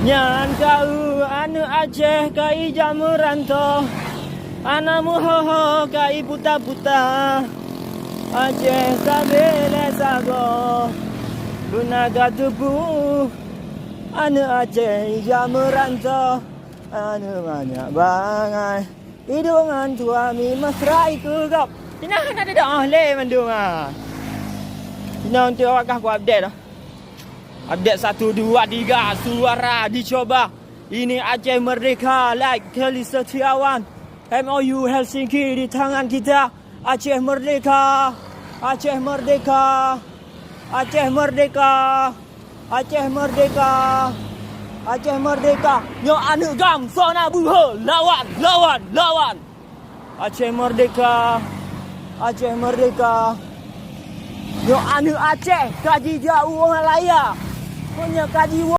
Nyan kau anu Aceh kai jamu ranto, anamu ho kai buta-buta. Aceh sabele sago, bunaga tubuh. Anu Aceh jamu ranto, anu banyak bangai. Hidungan tuami mesra itu kau. Tina ada dah le mandung ah. Tina untuk awak aku update dah. Update 1, 2, 3 suara dicoba. Ini Aceh Merdeka, like Kelly Setiawan. MOU Helsinki di tangan kita. Aceh Merdeka, Aceh Merdeka, Aceh Merdeka, Aceh Merdeka, Aceh Merdeka. Nyo anu gam sona buho, lawan, lawan, lawan. Aceh Merdeka, Aceh Merdeka. Nyo anu Aceh, kaji jauh orang laya. Punya kaji